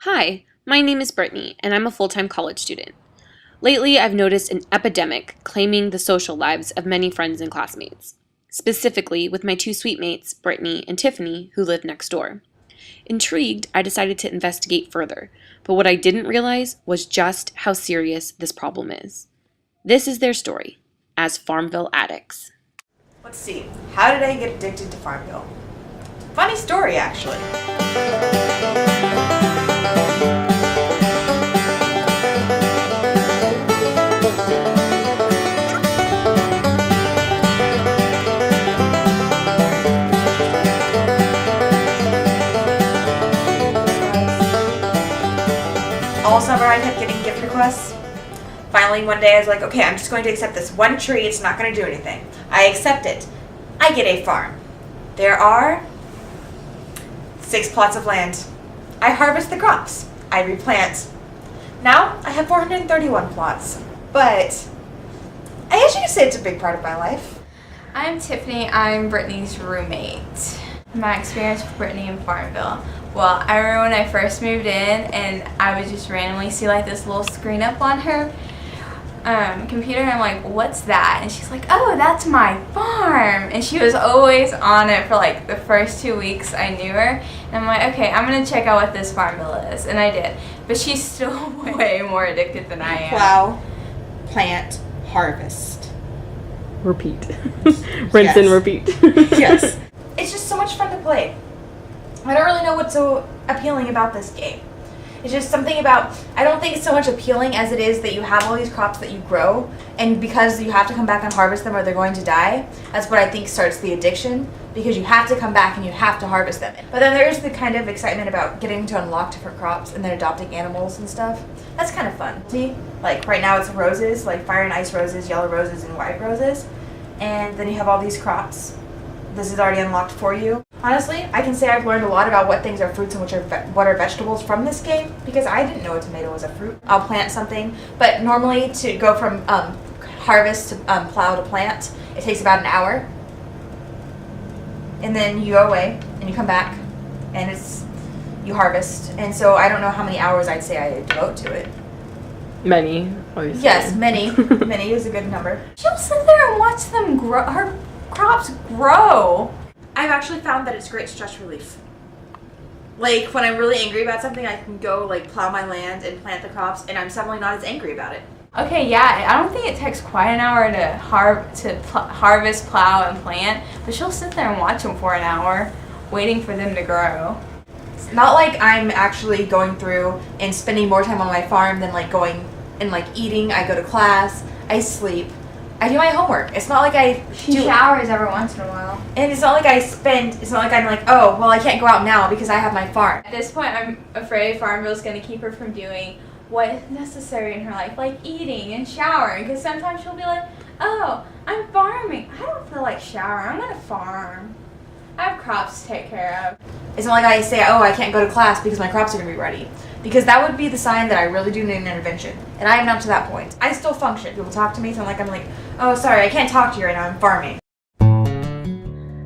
Hi, my name is Brittany, and I'm a full-time college student. Lately, I've noticed an epidemic claiming the social lives of many friends and classmates, specifically with my two suite mates, Brittany and Tiffany, who live next door. Intrigued, I decided to investigate further, but what I didn't realize was just how serious this problem is. This is their story, as FARMVILLE addicts. Let's see, how did I get addicted to FARMVILLE? Funny story, actually. All summer I kept getting gift requests. Finally one day I was like, okay, I'm just going to accept this one tree, it's not going to do anything. I accept it. I get a farm. There are 6 plots of land. I harvest the crops. I replant. Now I have 431 plots. But I guess you could say it's a big part of my life. I'm Tiffany. I'm Brittany's roommate. My experience with Brittany in FARMVILLE. Well, I remember when I first moved in and I would just randomly see like this little screen up on her computer and I'm like, what's that? And she's like, oh, that's my farm. And she was always on it for like the first 2 weeks I knew her. And I'm like, okay, I'm going to check out what this FARMVILLE is. And I did. But she's still way more addicted than I am. Plow, plant, harvest. Repeat. Rinse and repeat. Yes. It's just so much fun to play. I don't really know what's so appealing about this game. It's just something about, I don't think it's so much appealing as it is that you have all these crops that you grow, and because you have to come back and harvest them or they're going to die, that's what I think starts the addiction, because you have to come back and you have to harvest them. But then there's the kind of excitement about getting to unlock different crops and then adopting animals and stuff. That's kind of fun. See, like right now it's roses, like fire and ice roses, yellow roses, and white roses, and then you have all these crops. This is already unlocked for you. Honestly, I can say I've learned a lot about what things are fruits and what are vegetables from this game, because I didn't know a tomato was a fruit. I'll plant something, but normally to go from harvest to plow to plant, it takes about an hour. And then you go away and you come back and you harvest. And so I don't know how many hours I'd say I devote to it. Many, obviously. Yes, many. Many is a good number. She'll sit there and watch them grow. Her crops grow. I've actually found that it's great stress relief. Like, when I'm really angry about something, I can go, like, plow my land and plant the crops, and I'm suddenly not as angry about it. Okay, yeah, I don't think it takes quite an hour to harvest, plow, and plant, but she'll sit there and watch them for an hour, waiting for them to grow. It's not like I'm actually going through and spending more time on my farm than, like, going and, like, eating. I go to class, I sleep, I do my homework. It's not like She showers every once in a while. And it's not like it's not like I'm like, oh, well, I can't go out now because I have my farm. At this point, I'm afraid FARMVILLE's going to keep her from doing what is necessary in her life, like eating and showering, because sometimes she'll be like, oh, I'm farming. I don't feel like showering. I'm going to farm. I have crops to take care of. It's not like I say, oh, I can't go to class because my crops are going to be ready. Because that would be the sign that I really do need an intervention. And I am not to that point. I still function. People talk to me, so I'm like, oh, sorry, I can't talk to you right now. I'm farming.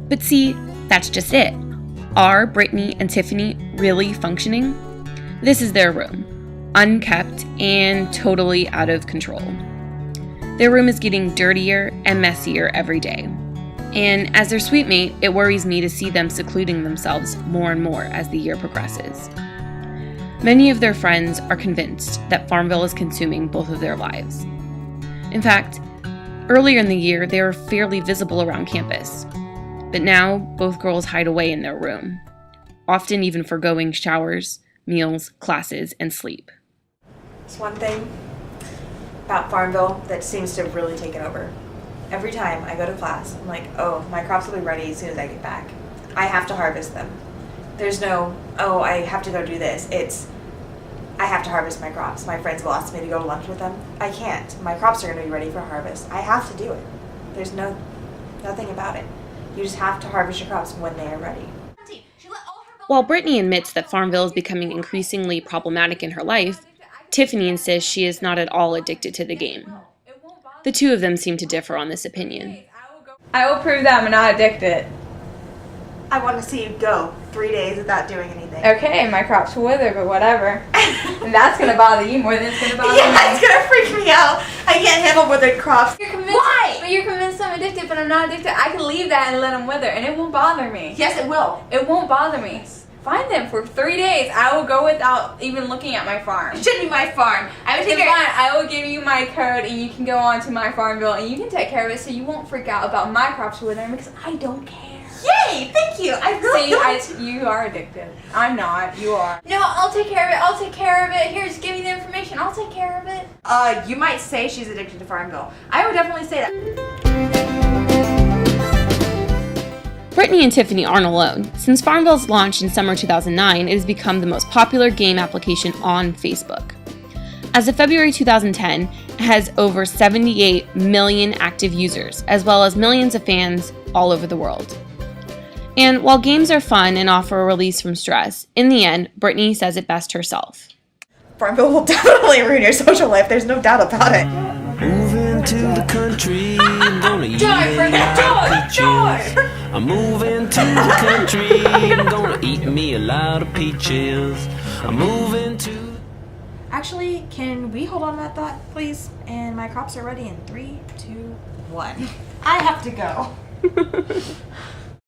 But see, that's just it. Are Brittany and Tiffany really functioning? This is their room, unkept and totally out of control. Their room is getting dirtier and messier every day. And as their suite mate, it worries me to see them secluding themselves more and more as the year progresses. Many of their friends are convinced that FARMVILLE is consuming both of their lives. In fact, earlier in the year, they were fairly visible around campus. But now, both girls hide away in their room, often even forgoing showers, meals, classes, and sleep. It's one thing about FARMVILLE that seems to have really taken over. Every time I go to class, I'm like, oh, my crops will be ready as soon as I get back. I have to harvest them. There's no, oh, I have to go do this. It's, I have to harvest my crops. My friends will ask me to go to lunch with them. I can't. My crops are going to be ready for harvest. I have to do it. There's nothing about it. You just have to harvest your crops when they are ready. While Brittany admits that FARMVILLE is becoming increasingly problematic in her life, Tiffany insists she is not at all addicted to the game. The two of them seem to differ on this opinion. I will prove that I'm not addicted. I want to see you go 3 days without doing anything. Okay, my crops will wither, but whatever. And that's going to bother you more than it's going to bother me. Yeah, it's going to freak me out. I can't handle withered crops. Why? But you're convinced I'm addicted, but I'm not addicted. I can leave that and let them wither, and it won't bother me. Yes, it will. It won't bother me. Find them for 3 days. I will go without even looking at my farm. It shouldn't be my farm. I would take It's fine. I will give you my code, and you can go on to my FARMVILLE, and you can take care of it so you won't freak out about my crops withering because I don't care. Yay! Thank you. I really don't. You are addicted. I'm not. You are. No, I'll take care of it. I'll take care of it. Here, just give me the information. I'll take care of it. You might say she's addicted to FARMVILLE. I would definitely say that. Brittany and Tiffany aren't alone. Since FARMVILLE's launch in summer 2009, it has become the most popular game application on Facebook. As of February 2010, it has over 78 million active users, as well as millions of fans all over the world. And while games are fun and offer a release from stress, in the end, Brittany says it best herself. FARMVILLE will definitely ruin your social life. There's no doubt about it. Moving to the country, I'm gonna eat me a lot of peaches. I'm moving to the country, I'm gonna eat me a lot of peaches. I'm moving to... Actually, can we hold on to that thought, please? And my crops are ready in 3, 2, 1. I have to go.